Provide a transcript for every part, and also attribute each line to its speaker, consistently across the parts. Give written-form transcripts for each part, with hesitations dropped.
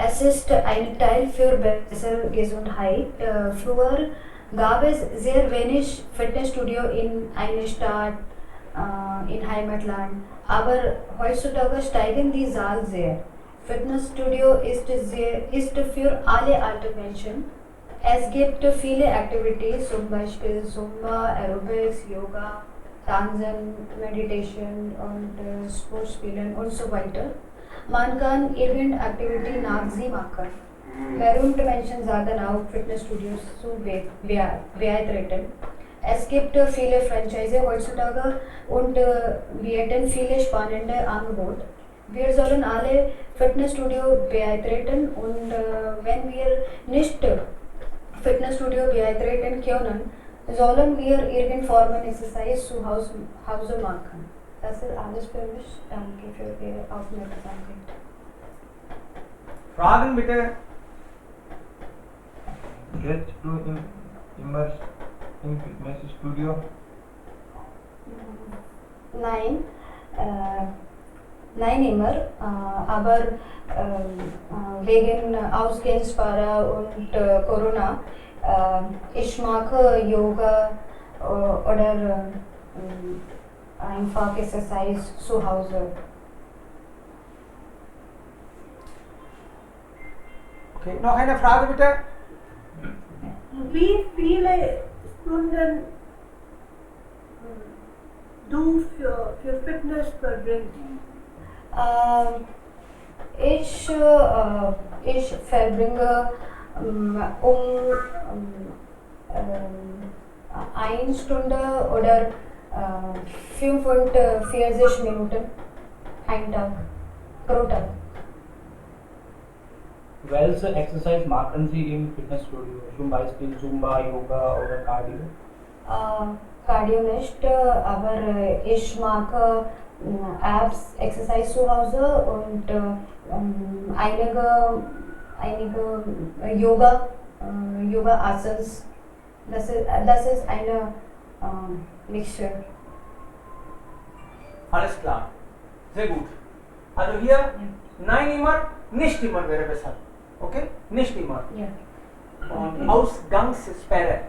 Speaker 1: Es ist ein Teil für bessere Gesundheit. Früher gab es sehr wenig Fitnessstudio in einer Stadt, in Heimatland. Aber heutzutage steigen die Zahl sehr. Fitnessstudio ist für alle alten Menschen. Es gibt viele Activities, zum Beispiel Zumba, Aerobics, Yoga, Tanzen, Meditation und Sportspielen und so weiter. Man kann irgendeine Activity nach sie machen. Berühmte Menschen sagen auch Fitnessstudios zu beitreten. Es gibt viele Franchise heutzutage und bieten viele spannende Angebote. Wir sollen alle Fitnessstudio beitreten und wenn wir nicht Fitnessstudio beitreten können, sollen wir irgendeine Form Exercise zu Hause machen. Das ist alles für mich. Danke für Ihre Aufmerksamkeit.
Speaker 2: Fragen bitte. Gehst du immer im Fitnessstudio?
Speaker 1: Nein, nein immer, aber wegen Ausgangssperre und Corona, ich mache Yoga oder einfach Exercise zu Hause.
Speaker 2: Okay, noch eine Frage bitte.
Speaker 3: Wie viele Stunden du für Fitness verbringst?
Speaker 1: Ich verbringe eine Stunde oder 45 Minuten einen Tag, pro Tag.
Speaker 4: Welche Exercise machen Sie im Fitnessstudio? Zum Beispiel Zumba, Yoga oder Cardio?
Speaker 1: Cardio nicht, aber ich mache Abs Exercise zu Hause und einige Yoga Asanas. Das ist eine Mixture.
Speaker 2: Alles klar. Sehr gut. Also hier, nein immer, nicht immer wäre besser. Okay? Nicht immer.
Speaker 1: Ja.
Speaker 2: Und Ausgangssperre.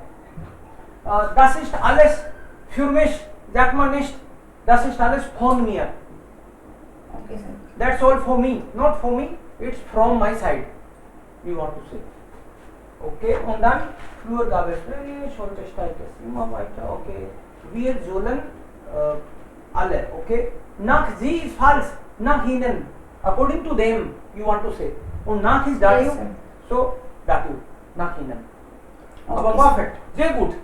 Speaker 2: Das ist alles für mich, sagt man nicht, das ist alles von mir.
Speaker 1: Okay, sir.
Speaker 2: That's all for me. Not for me, it's from my side. You want to say. Okay, und dann früher gab es solche Steigers, immer weiter, okay. Wir sollen alle, okay. Nach sie ist falsch, nach ihnen. According to them, you want to say. Und nach ist dazu,
Speaker 1: Yes, sir.
Speaker 2: so dazu, nach ihnen. Aber
Speaker 1: Okay,
Speaker 2: perfekt, sehr gut.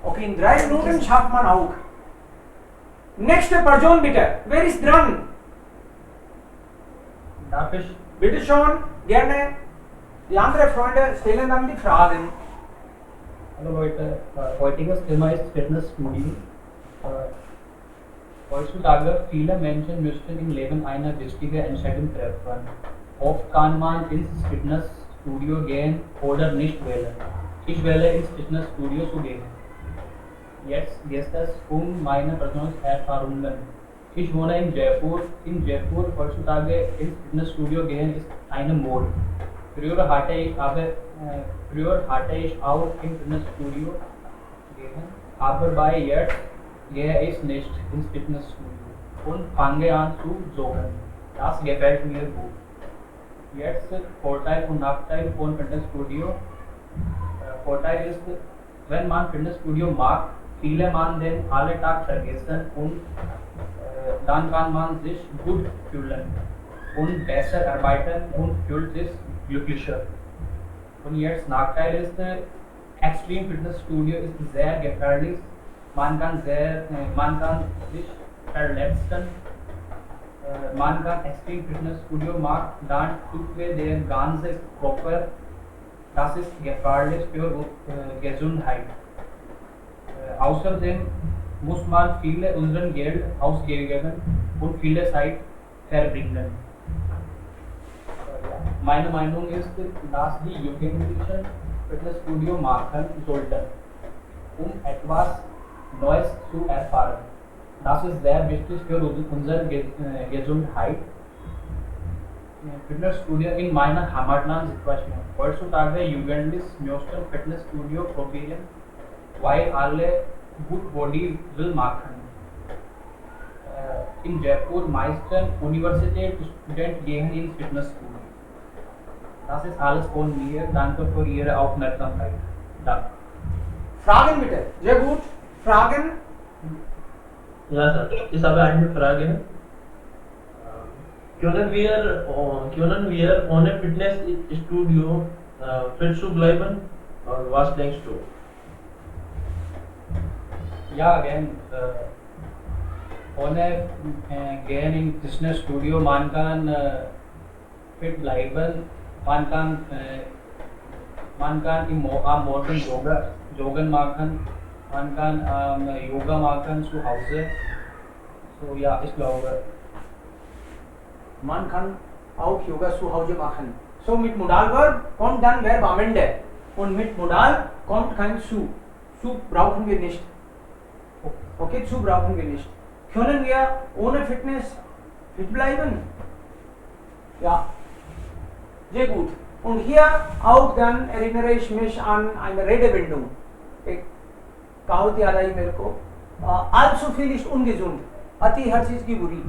Speaker 2: Okay, in 3 Minuten schafft man auch. Nächste Person bitte, wer ist dran?
Speaker 4: Darf ich?
Speaker 2: Bitte schon, gerne. Die anderen Freunde stellen dann die Fragen.
Speaker 4: Hallo Leute, heutiges Thema ist Fitnessstudio. Heutzutage viele Menschen müssen im Leben eine wichtige Entscheidung treffen. Oft kann man ins Fitnessstudio gehen oder nicht wählen. Ich wähle ins Fitnessstudio zu gehen. Jetzt geht es um meine persönlichen Erfahrungen. Ich wohne in Jaipur. In Jaipur heutzutage ins Fitnessstudio gehen ist eine Mode. Früher hatte ich auch im Fitnessstudio gehen, aber bei jetzt gehe ich nicht ins Fitnessstudio und fange an zu joggen. Das gefällt mir gut. Jetzt Vorteil und Nachteil von Fitnessstudio. Vorteil ist, wenn man Fitnessstudio mag, viele man den Alltag vergessen und dann kann man sich gut fühlen und besser arbeiten und fühlt sich glücklicher. Und jetzt Nachteil ist, Extreme Fitnessstudio ist sehr gefährlich. Man kann sich verletzen. Man kann Extreme Fitnessstudio machen, dann tut wir der ganze Körper. Das ist gefährlich für Gesundheit. Außerdem muss man viele unseren Geld ausgeben und viele Zeit verbringen. Meine Meinung ist, dass die Jugendlichen Fitnessstudio machen sollten, um etwas Neues zu erfahren. Das ist sehr wichtig für unsere Gesundheit. Fitnessstudio in meiner Heimatland Situation. Heutzutage jugendlich möchten Fitnessstudio probieren, weil alle gut Body will machen. In Jaipur meisten Universitätsstudenten gehen ins Fitnessstudio. Das ist alles von mir. Danke für Ihre Aufmerksamkeit. Danke.
Speaker 2: Fragen bitte. Sehr gut. Fragen?
Speaker 5: Ja, Sir. Ich habe eine Frage. Können wir ohne Fitnessstudio fit zu bleiben? Was denkst du?
Speaker 4: Ja, gern. Ohne gehen in Fitnessstudio, man kann fit bleiben, man kann am Morgen joggen machen, man kann Yoga machen zu Hause. So ja, ich glaube.
Speaker 2: Man kann auch Yoga zu Hause machen. So mit Modalverb kommt dann Verb am Ende. Und mit Modal kommt kein zu. Zu brauchen wir nicht. Okay, zu brauchen wir nicht. Können wir ohne Fitness fit bleiben? Ja. Sehr gut. Und hier auch dann erinnere ich mich an eine Redewendung. एक कहावत याद आई मेरे को. allzu viel ist ungesund. अति हर चीज की बुरी.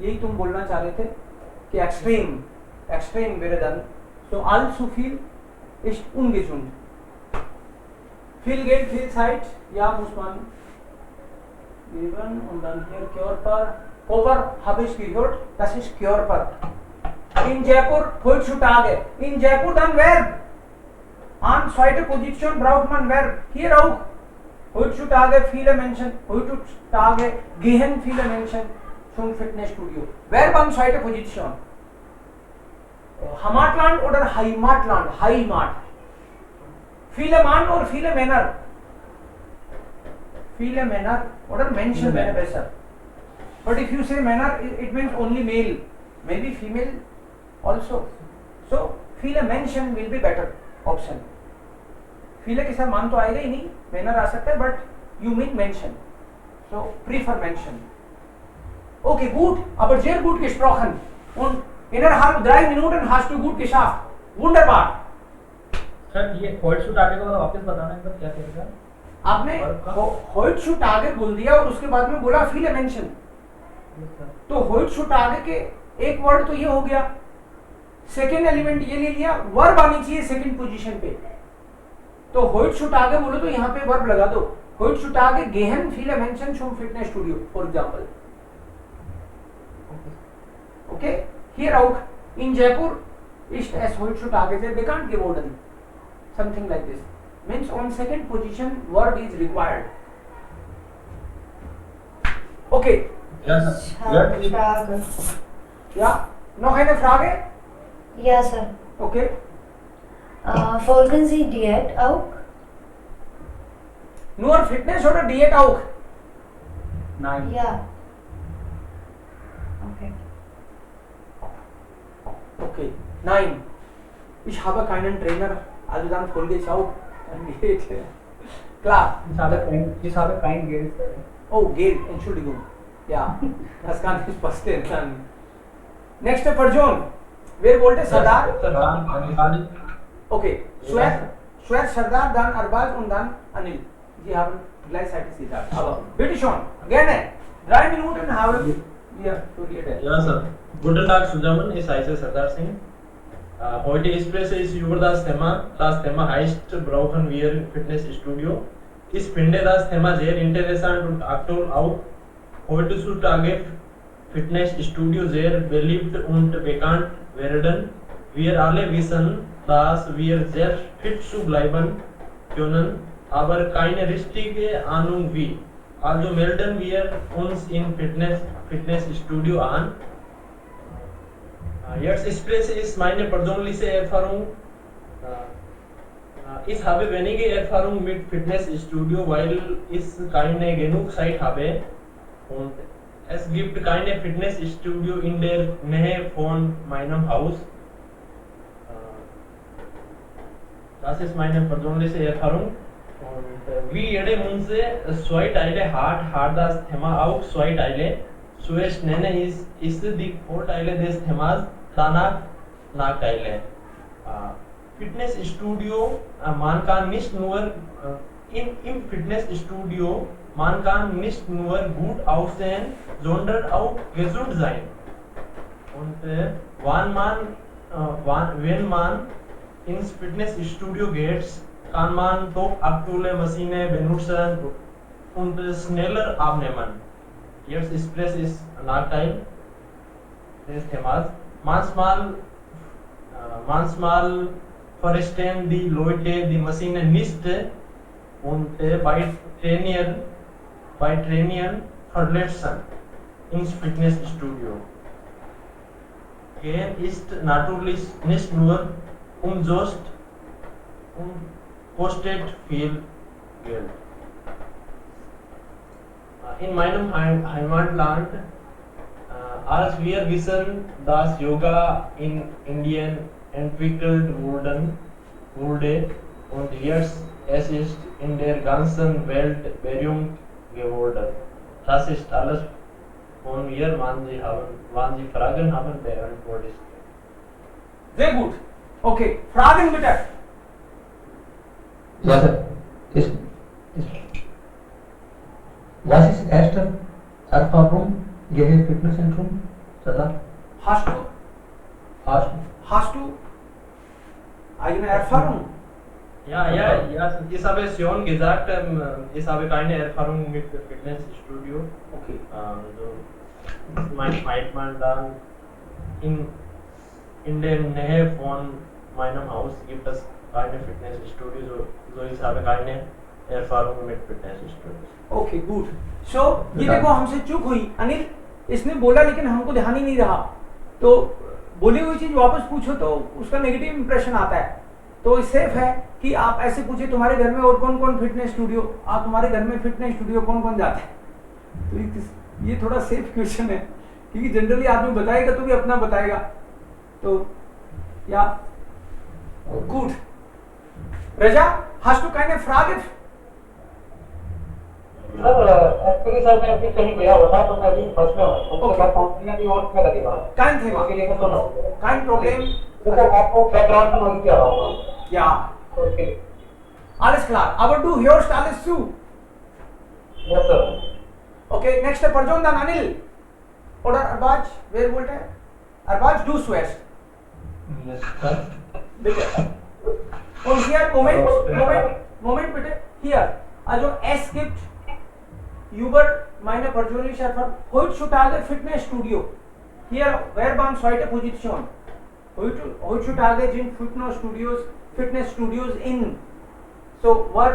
Speaker 2: यही तुम बोलना चाह रहे थे कि extrem wäre dann. So allzu viel ist ungesund. Viel Geld, viel Zeit, ja, muss man geben. Und dann hier Körper. Over habe ich gehört, das ist Körper. In Jaipur heutzutage. In Jaipur dann Verb. An zweiter Position braucht man Verb. Hier auch. Heutzutage viele Menschen, heutzutage gehen viele Menschen zum Fitnessstudio. Verb an zweiter Position. Heimatland oder Heimatland? Heimat. Viele Mann oder viele Männer? Viele Männer oder Menschen wäre besser. But if you say Männer, it means only male. Maybe female also. So, viele Menschen will be better option. viele के साथ मान तो आएगा ही नहीं, Männer आ सकता है, but you mean Menschen. So, prefer Menschen. Okay, gut, aber sehr gut gesprochen. Und innerhalb 3 Minuten hast du gut geschafft. Wunderbar.
Speaker 4: Sir ये heutzutage को वापस बताना है क्या कहेगा?
Speaker 2: आपने heutzutage बोल दिया और उसके बाद में बोला viele Menschen. तो heutzutage के एक वर्ड तो ये हो गया, सेकेंड एलिमेंट ये ले लिया, वर्ब आनी चाहिए सेकेंड पोजीशन पे. तो heutzutage बोलो तो यहाँ पे वर्ब लगा दो. heutzutage gehen viele Menschen zum Fitnessstudio, for example. Okay, here auch in Jaipur ist es heutzutage, they can't give order. Something like this. Means on second position verb is required. Okay. Ja, noch eine Frage?
Speaker 1: Ja, Sir.
Speaker 2: Okay.
Speaker 1: Folgen Sie Diät auch?
Speaker 2: Nur Fitness oder Diät auch?
Speaker 4: Nein.
Speaker 1: Ja. Okay.
Speaker 2: Okay. Nein. Ich habe keinen Trainer. Also dann folge ich auch. Dann geht. Klar.
Speaker 4: Ich habe kein Geld.
Speaker 2: Oh, Geld. Entschuldigung. Ja, das kann nicht passieren. Dann. Nächste Person. Wer wollte Sardar? Okay. Schwer Sardar, dann Arbaz und dann Anil. Sie haben gleichzeitig gesagt. Aber bitte schon. Gerne. 3 Minuten haben wir studiert.
Speaker 5: Ja, Sir. Guten Tag zusammen, ich heiße Sardar Singh. Heute spreche ich über das Thema. Das Thema heißt, brauchen wir Fitnessstudio. Ich finde das Thema sehr interessant und aktuell auch. Heutzutage Fitnessstudio sehr beliebt und bekannt werden. Wir alle wissen, dass wir sehr fit zu bleiben können, aber keine richtige Ahnung wie. Also melden wir uns im Fitnessstudio an. Jetzt spreche ich meine persönliche Erfahrung. Ich habe wenige Erfahrung mit Fitnessstudio, weil ich keine genug Zeit habe. Und es gibt keine Fitnessstudio in der Nähe von meinem Haus. Das ist meine persönliche Erfahrung. Und wie jede Münze, 2 Teile hat das Thema auch 2 Teile. Zuerst nenne ich die Vorteile des Themas, danach Nachteile. Fitnessstudio, man kann nicht nur im Fitnessstudio, man kann nicht nur gut aussehen, sondern auch gesund sein. Und wenn man ins Fitnessstudio geht, kann man top aktuelle Maschinen benutzen und schneller abnehmen. Jetzt Stress ist ein Nachteil des Themas. Manchmal verstehen die Leute die Maschine nicht und bei Trainieren verletzen ins Fitnessstudio. Gehen ist natürlich nicht nur umsonst und kostet viel Geld. In meinem Heimatland, als wir wissen, dass Yoga in Indien entwickelt wurde und jetzt es ist in der ganzen Welt berühmt geworden. Das ist alles von mir, wann Sie Fragen haben, beantworte ich.
Speaker 2: Sehr gut. Okay, Fragen bitte.
Speaker 6: Ja, was ist erste Erfahrung hier Fitnesszentrum?
Speaker 2: Hast du eigene Erfahrung?
Speaker 5: Ja, ich habe es schon gesagt, ich habe keine Erfahrung mit Fitnessstudio.
Speaker 2: Okay.
Speaker 5: Mein Heimatland dann in der Nähe von meinem Haus gibt es keine Fitnessstudio, so ich habe keine Erfahrung mit Fitnessstudio.
Speaker 2: Okay good so ये देखो हमसे चूक हुई अनिल इसने बोला लेकिन हमको ध्यान ही नहीं रहा तो बोली हुई चीज वापस पूछो तो उसका नेगेटिव इंप्रेशन आता है तो सेफ है कि आप ऐसे पूछे तुम्हारे घर में और कौन कौन फिटनेस स्टूडियो आप तुम्हारे घर में फिटनेस स्टूडियो कौन कौन जाता है तो ये थोड़ा सेफ क्वेश्चन है क्योंकि जनरली आदमी बताएगा तो भी अपना बताएगा तो या गुड रजा hast du keine Frage
Speaker 7: sir actually sir मैं अभी कहीं गया हुआ था तो मैं अभी बस में हूँ उसके बाद पहुंचने की और में लगेगा
Speaker 2: kein Thema
Speaker 7: उसके लिए मैं सुनो
Speaker 2: kein Problem
Speaker 7: तो आपको बैकग्राउंड में नोटिस आ रहा हूँ
Speaker 2: ja
Speaker 7: okay
Speaker 2: alles klar aber du hörst alles zu
Speaker 7: yes sir
Speaker 2: okay next Parjon dann Anil oder Arbaj wer wollte Arbaj du zuerst
Speaker 5: Yes, sir.
Speaker 2: bitte und hier Moment bitte hier also es gibt über meine persönliche Erfahrung heutzutage Fitnessstudio hier Werbung zweite Position heutzutage sind Fitness studios in so what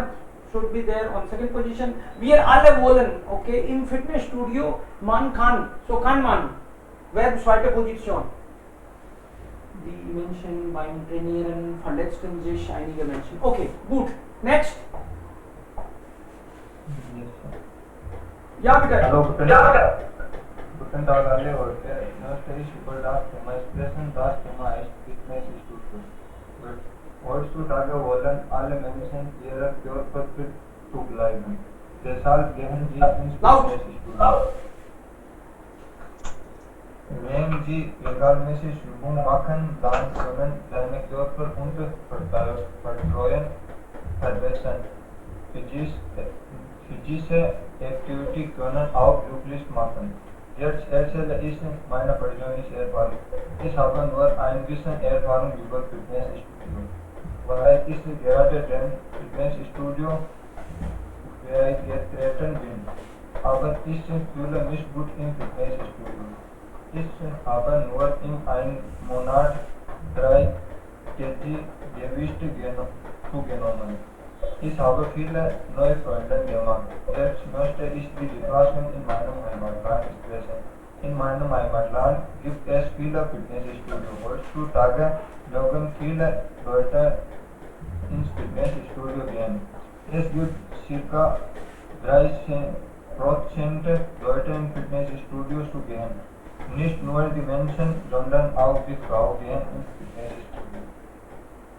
Speaker 2: should be there on second position wir alle wollen okay im Fitnessstudio man kann so kann man Verb zweite Position die Menschen beim Trainieren verletzten sich einige Menschen okay gut next ja bitte
Speaker 8: Hallo, guten Tag alle heute. Nursery über das Thema Sprechen, das Thema ist Fitnessstudio. Heutzutage wollen alle Menschen ihre Körper fit zu bleiben. Deshalb gehen sie ins Fitnessstudio. Wenn sie regelmäßig Übungen machen, dann können deine Körper und Vertrauen verbessern. Physische Activity können auch glücklich machen. Jetzt erzähle ich meine persönliche Erfahrung. Ich habe nur ein bisschen Erfahrung über Fitnessstudio, weil ich gerade dem Fitnessstudio beigetreten bin. Aber ich fühle mich gut im Fitnessstudio. Ich habe nur in einem Monat 3 kg Gewicht zugenommen. Ich habe viele neue Freunde gemacht. Jetzt möchte ich die Situation in meinem Heimatland sprechen. In meinem Heimatland gibt es viele Fitnessstudios. Heutzutage mögen viele Leute ins Fitnessstudio gehen. Es gibt ca. 30% Leute in Fitnessstudios zu gehen. Nicht nur die Menschen, sondern auch die Frauen gehen ins Fitnessstudio.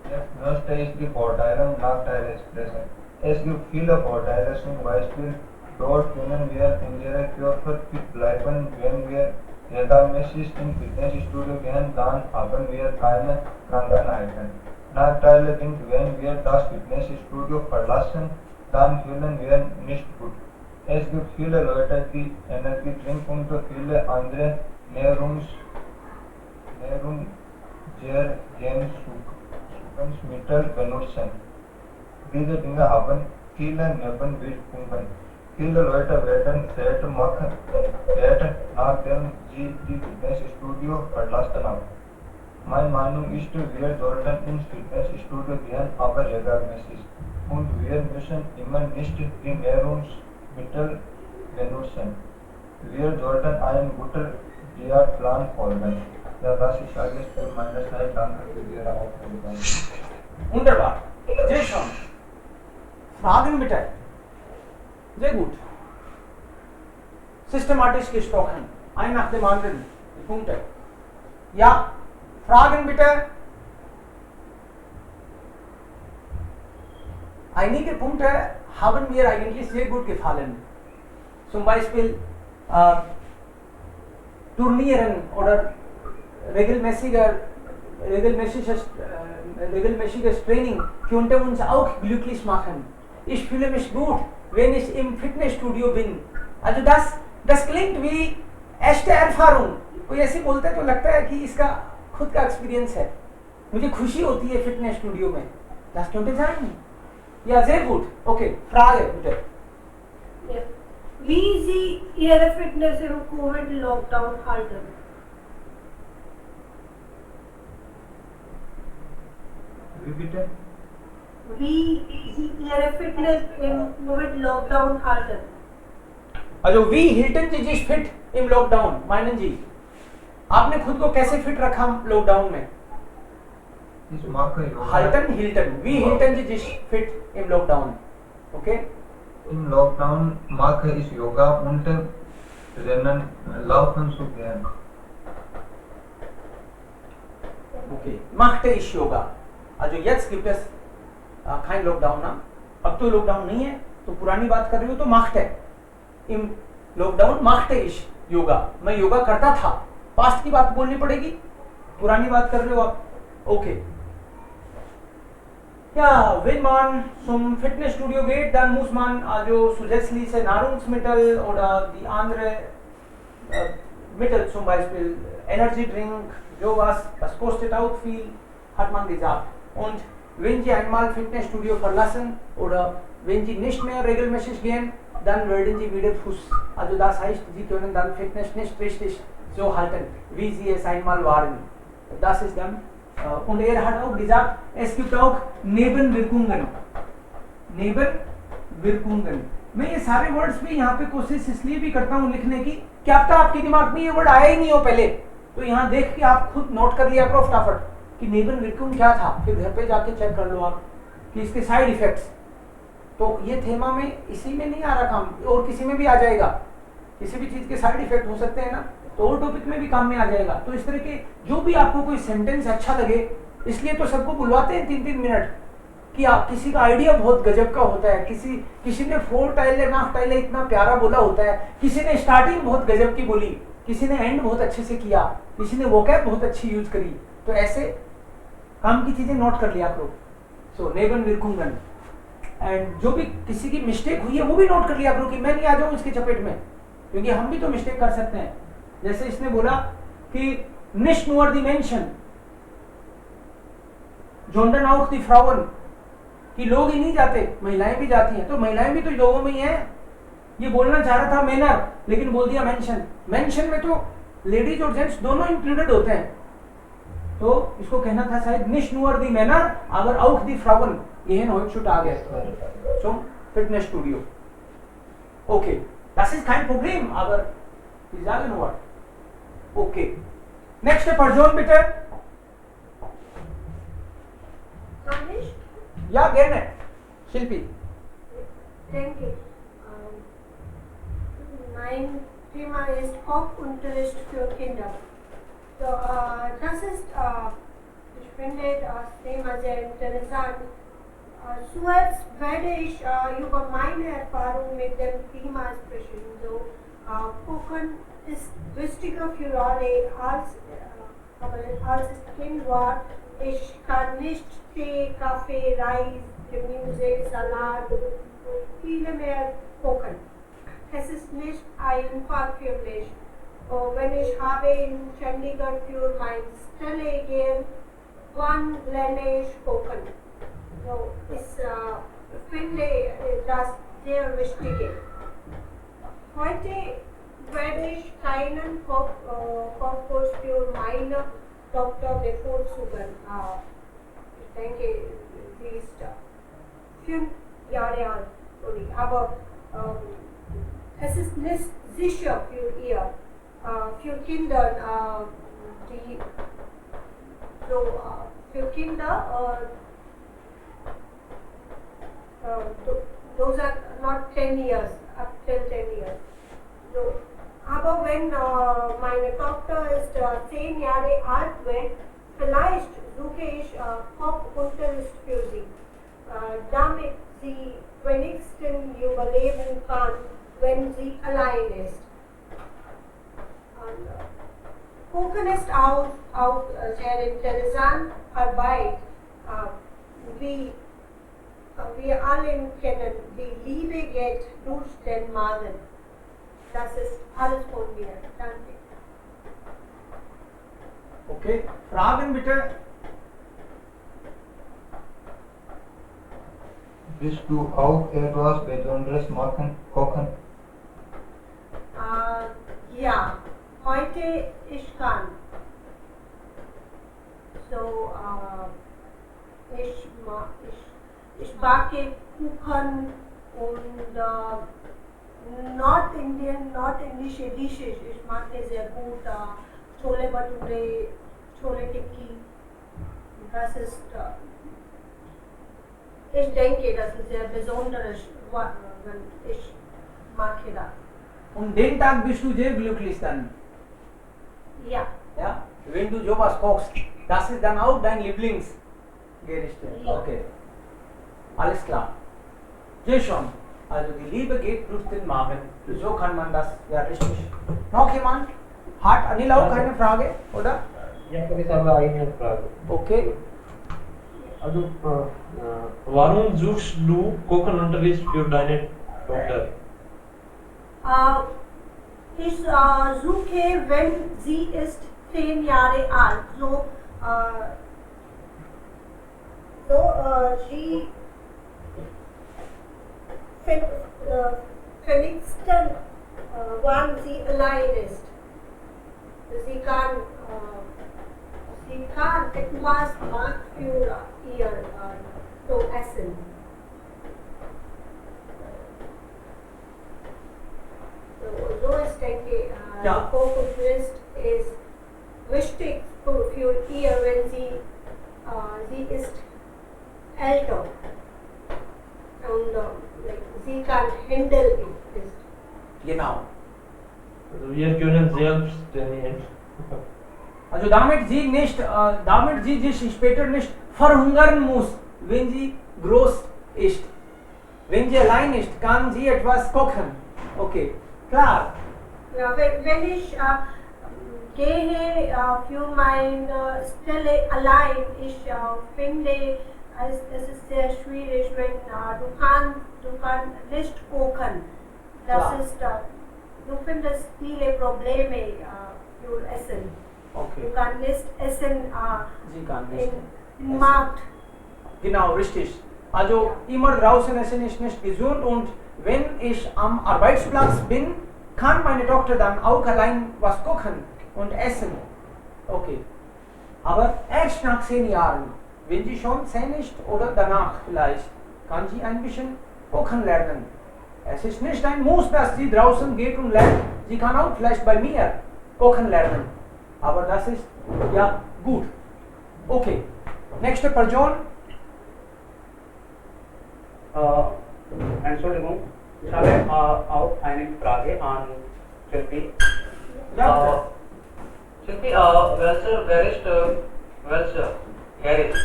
Speaker 8: Jetzt möchte ich die Vorteile und Nachteile sprechen. Es gibt viele Vorteile, zum Beispiel dort können wir unsere Körper fit bleiben, wenn wir regelmäßig im Fitnessstudio gehen, dann haben wir keine Krankheiten. Nachteile sind, wenn wir das Fitnessstudio verlassen, dann fühlen wir nicht gut. Es gibt viele Leute, die Energietrink und viele andere Nahrungsergänzungsmittel benutzen. Diese Dinge haben viele Nebenwirkungen. Viele Leute werden fett, nachdem sie die Fitnessstudio verlassen haben. Meine Meinung ist, wir sollten ins Fitnessstudio gehen, aber regelmäßig. Und wir müssen immer nicht die Nahrungsmittel benutzen. Wir sollten einen guten Diätplan folgen. Ja, das ist alles für meine Zeit. Danke für Ihre Aufmerksamkeit.
Speaker 2: Wunderbar. Sehr schön. Fragen bitte. Sehr gut. Systematisch gesprochen. Ein nach dem anderen. Die Punkte. Ja. Fragen bitte. Einige Punkte haben mir eigentlich sehr gut gefallen. Zum Beispiel Turnieren oder regelmäßiges Training könnte uns auch glücklich machen. Ich fühle mich gut, wenn ich im Fitnessstudio bin. Also das klingt wie echte Erfahrung. कोई ऐसे बोलता है तो लगता है कि इसका खुद का एक्सपीरियंस है. मुझे खुशी होती है फिटनेस स्टूडियो में. Das könnte sein. Ja, sehr gut. Okay, Frage bitte.
Speaker 3: Ja. Wie Sie Ihre Fitness im Covid-Lockdown halten?
Speaker 8: Wie bitte?
Speaker 3: Wie Sie Ihre Fitness im Covid-Lockdown halten?
Speaker 2: Also wie hielten Sie sich fit im Lockdown, meinen Sie? आपने खुद को कैसे फिट रखा लॉकडाउन में?
Speaker 8: Ich mache Yoga.
Speaker 2: Hilton. Wie hielten Sie sich fit im Lockdown? Okay?
Speaker 8: Im Lockdown mache ich Yoga und Rennen, laufen zu gehen.
Speaker 2: Okay. Machte ich Yoga. Also jetzt gibt es kein Lockdown ना. अब तो लॉकडाउन नहीं है, तो पुरानी बात कर रही हो तो machte. Im Lockdown machte ich Yoga. मैं योगा करता था. पास्ट की बात बोलनी पड़ेगी. पुरानी बात कर रहे हो आप. Okay. Ja, wenn man zum Fitnessstudio geht, dann muss man also zusätzliche Nahrungsmittel oder die andere Mittel, zum Beispiel Energy Drink, sowas, das kostet auch viel, hat man gesagt. Und wenn Sie einmal Fitnessstudio verlassen oder wenn Sie nicht mehr regelmäßig gehen, dann werden Sie wieder Fuß. Also das heißt, Sie können dann Fitness nicht richtig so halten, wie Sie es einmal waren. Das ist dann und er hat auch gesagt, es gibt auch Nebenwirkungen. मैं ये सारे वर्ड्स भी यहाँ पे कोशिश इसलिए भी करता हूँ लिखने की, क्या पता आपके दिमाग में ये वर्ड आया ही नहीं हो पहले, तो यहाँ देख के आप खुद नोट कर लिया करो फटाफट कि नेबनविर्कुंग क्या था, फिर घर पे जाके चेक कर लो आप कि इसके साइड इफेक्ट्स. तो ये थेमा में इसी में नहीं आ रहा काम, और किसी में भी आ जाएगा. किसी भी चीज के साइड इफेक्ट हो सकते हैं ना, तो और टॉपिक में भी काम में आ जाएगा. तो इस तरह के जो भी आपको कोई सेंटेंस अच्छा लगे, इसलिए तो सबको बुलवाते हैं 3-3 मिनट कि आप किसी का आइडिया बहुत गजब का होता है, किसी ने 4 टाइले नाक टाइले इतना प्यारा बोला होता है, किसी ने स्टार्टिंग बहुत गजब की बोली, किसी ने एंड बहुत अच्छे से किया, किसी ने वोकैब बहुत अच्छी यूज करी. तो ऐसे काम की चीजें नोट कर लिया करो. सो नेबनविर्कुंगन. एंड जो भी किसी की मिस्टेक हुई है वो भी नोट कर लिया करो कि मैं नहीं आ जाऊं इसकी चपेट में, क्योंकि हम भी तो मिस्टेक कर सकते हैं. जैसे इसने बोला कि nicht nur die Menschen sondern auch die Frauen, कि लोग ही नहीं जाते, महिलाएं भी जाती हैं. तो महिलाएं भी तो लोगों में ही हैं. ये बोलना चाह रहा था मैनर, लेकिन बोल दिया मेंशन. मेंशन में तो लेडीज और जेंट्स दोनों इंक्लूडेड होते हैं. तो इसको कहना था शायद nicht nur die Männer aber auch die Frauen gehen heutzutage zum Fitnessstudio. Okay, das ist kein Problem, aber Sie sagen nur. Okay. Nächste Person bitte.
Speaker 3: Kann ich?
Speaker 2: Ja, gerne. Shilpi.
Speaker 3: Denke ich. Mein Thema ist Hockunterricht für Kinder. So, das ist, ich finde das Thema sehr interessant. Zuerst werde ich über meine Erfahrung mit dem Thema sprechen. So, Kochen ist wichtiger für alle als Kind war, ich kann nicht Tee, Kaffee, Reis, Gemüse, Salat, viele mehr kochen. Es ist nicht einfach für mich. Wenn ich habe in Chandigarh für meine Stelle gehen, wann lerne ich kochen? So, ich finde das sehr wichtig. Heute werde ich keinen Kochkurs für meine Tochter bevorzugen. Ich denke, sie ist 5 Jahre alt, aber es ist nicht sicher für ihr. Für Kinder, those are not 10 years, up till 10 years. So, aber wenn meine Tochter ist 10 Jahre alt wird, vielleicht suche ich Kochunterricht für sie, damit sie wenigstens überleben kann, wenn sie allein ist. Kochen ist auch sehr interessant Arbeit, wie wir alle kennen. Die Liebe geht durch den Magen. Das ist alles von mir. Danke.
Speaker 2: Okay, Fragen bitte.
Speaker 8: Willst du auch etwas Besonderes machen, kochen?
Speaker 3: Ja, heute ich kann. So, ich backe Kuchen und Nordindische Dishes. Ich mag die sehr gut. Chole Bhature, Chole Tikki. Das ist, ich denke, das ist sehr besonderes, wenn ich mache das.
Speaker 2: Und den Tag bist du sehr glücklich dann.
Speaker 3: Ja.
Speaker 2: Ja? Wenn du sowas kochst, das ist dann auch dein Lieblingsgericht.
Speaker 3: Ja.
Speaker 2: Okay. Alles klar. Sehr schon. Also die Liebe geht durch den Magen. So kann man das, ja richtig. Noch jemand? Hat Anil auch keine Frage, oder?
Speaker 6: Ja, ich habe eine Frage.
Speaker 2: Okay.
Speaker 5: Also, warum suchst du Kochenunterricht für deine Tochter?
Speaker 3: Ich suche, wenn sie ist 10 Jahre alt. Sie wenigstens, wann sie allein ist. Sie kann etwas machen für ihr zu essen. So ich denke,
Speaker 2: Ja.
Speaker 3: Kochunterricht ist wichtig für ihr, wenn sie ist älter und sie kann handeln ist.
Speaker 2: Genau.
Speaker 5: Also wir können selbst trainieren.
Speaker 2: Also damit sie sich später nicht verhungern muss, wenn sie groß ist. Wenn sie allein ist, kann sie etwas kochen. Okay, klar.
Speaker 3: Ja, wenn ich gehe für meine Stelle allein, ich finde, es ist sehr schwierig, wenn du kannst nicht kochen. Das
Speaker 2: Klar.
Speaker 3: ist, du findest viele Probleme für Essen.
Speaker 2: Okay.
Speaker 3: Du kannst nicht essen
Speaker 2: Sie kann nicht.
Speaker 3: im Markt.
Speaker 2: Genau, richtig. Also immer draußen essen ist nicht gesund und wenn ich am Arbeitsplatz bin, kann meine Tochter dann auch allein was kochen und essen. Okay. Aber erst nach 10 Jahren, wenn sie schon 10 ist oder danach vielleicht, kann sie ein bisschen kochen lernen. Es ist nicht ein Muss, dass sie draußen geht und lernt. Sie kann auch vielleicht bei mir kochen lernen. Aber das ist ja gut. Okay. Nächste Person.
Speaker 9: Entschuldigung, ich habe auch eine Frage an Shilpi.
Speaker 2: Ja,
Speaker 9: Shilpi, welcher Gericht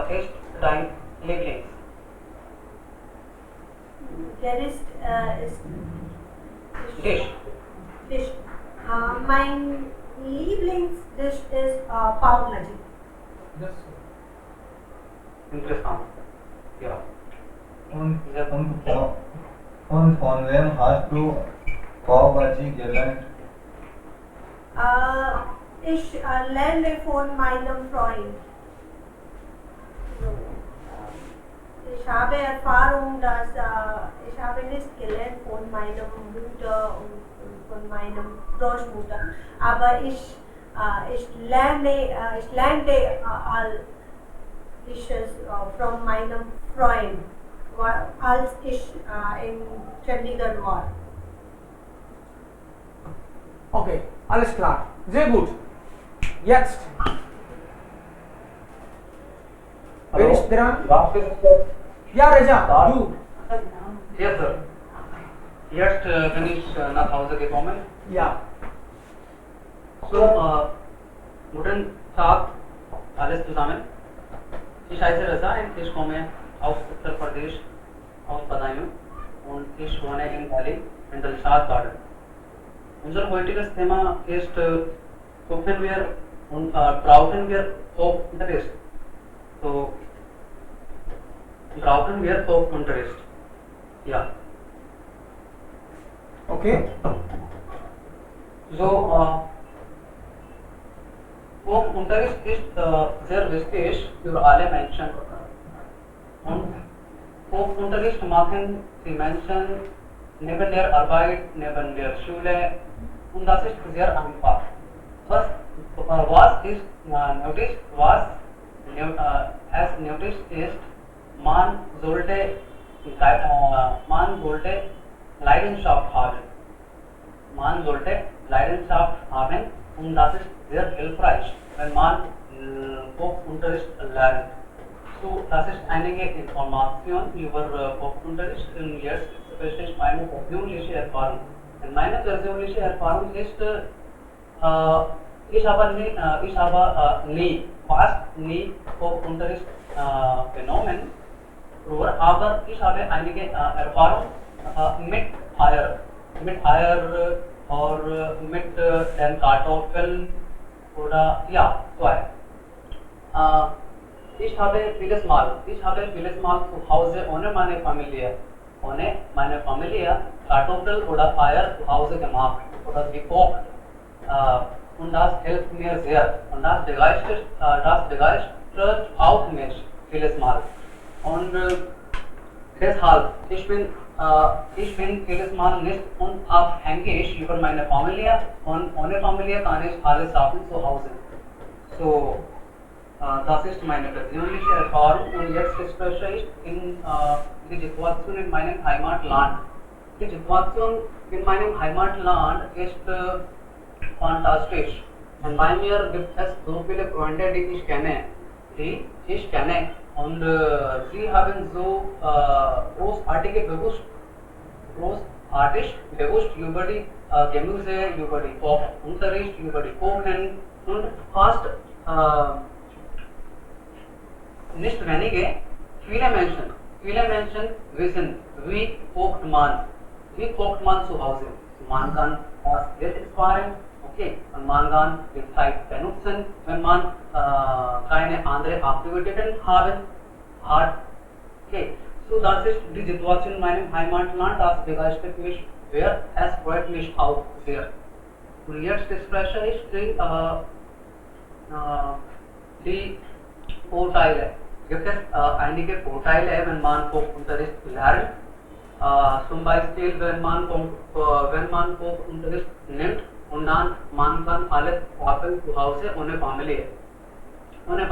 Speaker 9: ist dein Lieblings?
Speaker 3: Gericht ist
Speaker 9: Dish.
Speaker 3: Fisch. Mein Lieblingsdish is Pav Bhaji.
Speaker 9: Interessant. Ja.
Speaker 8: Und von wem hast du Pav Bhaji gelernt?
Speaker 3: Ich lerne von meinem Freund. Ich habe Erfahrung, dass ich habe nicht gelernt von meiner Mutter und von meiner Großmutter, aber ich lernte all Dishes von meinem Freund, als ich in Chandigarh war.
Speaker 2: Okay, alles klar. Sehr gut. Jetzt. Wer ist dran? Ja, Reza, du.
Speaker 9: Yes, sir. Jetzt bin ich nach Hause gekommen.
Speaker 2: Ja.
Speaker 9: So, guten Tag, alles zusammen. Ich heiße Reza und ich komme aus Uttar Pradesh, aus Badaयूं und ich wohne in Delhi, in Dilshad Garden. Unser heutiges Thema ist Kochen wir und brauchen wir Kochunterricht. So, brauchen wir Kochunterricht. Ja.
Speaker 2: Okay.
Speaker 9: So, Kochunterricht ist sehr wichtig für alle Menschen. Und Kochunterricht machen die Menschen neben der Arbeit, neben der Schule und das ist sehr einfach. Was ist nötig, as nötig ist, man sollte Leidenschaft haben. Man sollte Leidenschaft haben und das ist sehr hilfreich, wenn man Kochunterricht lernt. So, das ist einige Informationen über Kochunterricht und jetzt spreche ich meine persönliche Erfahrung. Und meine persönliche Erfahrung ist, ich habe fast nie Kochunterricht genommen, aber ich habe einige Erfahrung mit Eier oder mit den Kartoffeln oder ja, so. Ich habe vieles Mal zu Hause ohne meine Familie Kartoffel oder Eier zu Hause gemacht oder gekocht. Und das hilft mir sehr. Und das begeistert auch mich vieles Mal. Und deshalb, ich bin vieles Mal nicht unabhängig über meine Familie und ohne Familie kann ich alles schaffen zu Hause. So, das ist meine persönliche Erfahrung und jetzt spreche ich in die Situation in meinem Heimatland. Die Situation in meinem Heimatland ist fantastisch. Und bei mir gibt es so viele Freunde, die ich kenne. Und sie haben so großartig gewusst über die Gemüse, über die Kochunterricht, über die Kochen und fast nicht wenige, viele Menschen wissen, wie kocht man zu Hause. Man kann das Geld sparen, okay, und man kann die Zeit benutzen, wenn man keine andere Aktivitäten hat. Okay, so das ist die Situation in meinem Heimatland, das begeistert mich sehr, es freut mich auch sehr. Und jetzt spreche ich die Vorteile. Gibt es einige Vorteile, wenn man Kochunterricht lernt. Zum Beispiel, wenn man Kochunterricht nimmt und dann man kann alles kochen zu Hause ohne Familie. Oder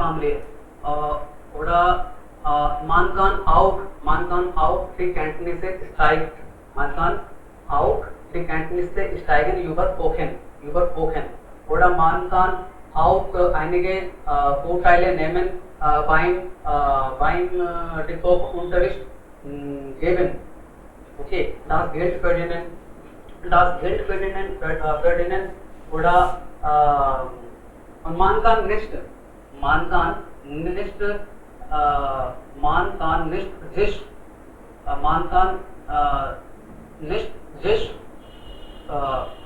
Speaker 9: man kann auch die Kenntnisse steigen. Man kann auch die Kenntnisse steigen über Kochen. Oder man kann auch einige Vorteile nehmen beim die Kochunterricht geben. Okay, das Geld verdienen oder und man kann nicht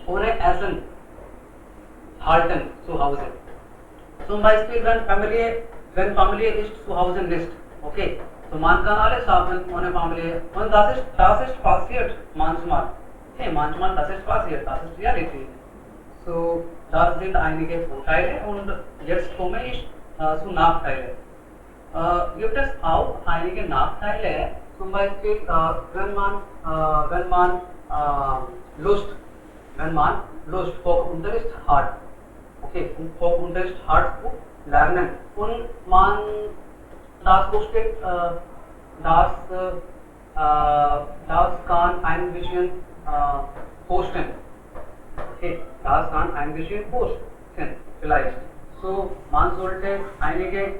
Speaker 9: ohne Essen halten zu Hause. Zum Beispiel wenn Familie ist zu Hause nicht, okay, so man kann alles haben ohne Familie und das ist passiert manchmal. Hey, manchmal das ist passiert, das ist Realität. So, das sind einige Vorteile und jetzt komme ich zu Nachteile. Gibt es auch einige Nachteile, zum Beispiel wenn man Lust Folkunterricht hat, okay, Folkunterricht hat zu lernen und man das kostet, das kann ein bisschen kosten. Okay, das kann ein bisschen kosten, vielleicht. So, man sollte einige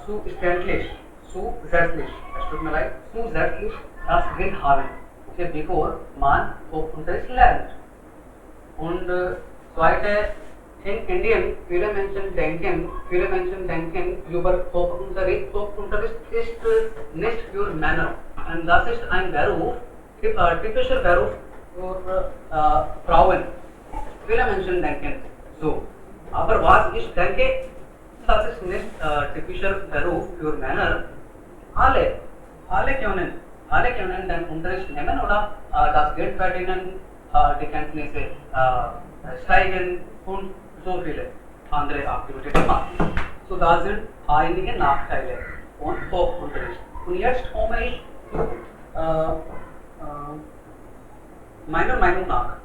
Speaker 9: zusätzlich, es tut mir leid, zusätzlich das Wissen haben, okay, bevor man Folkunterricht lernt. Und zweite, in Indien, viele Menschen denken über Folkunterricht. Folkunterricht ist nicht für Männer. Und das ist ein Beruf, typischer Beruf für Frauen. Viele Menschen denken so. Aber was ich denke, das ist nicht typischer Beruf für Männer. Alle können den Unterricht nehmen oder das Geld verdienen, die Kenntnisse steigen und so viele andere Aktivitäten machen. So da sind einige Nachteile von Folkunterricht. Und jetzt komme ich zu meiner Meinung nach.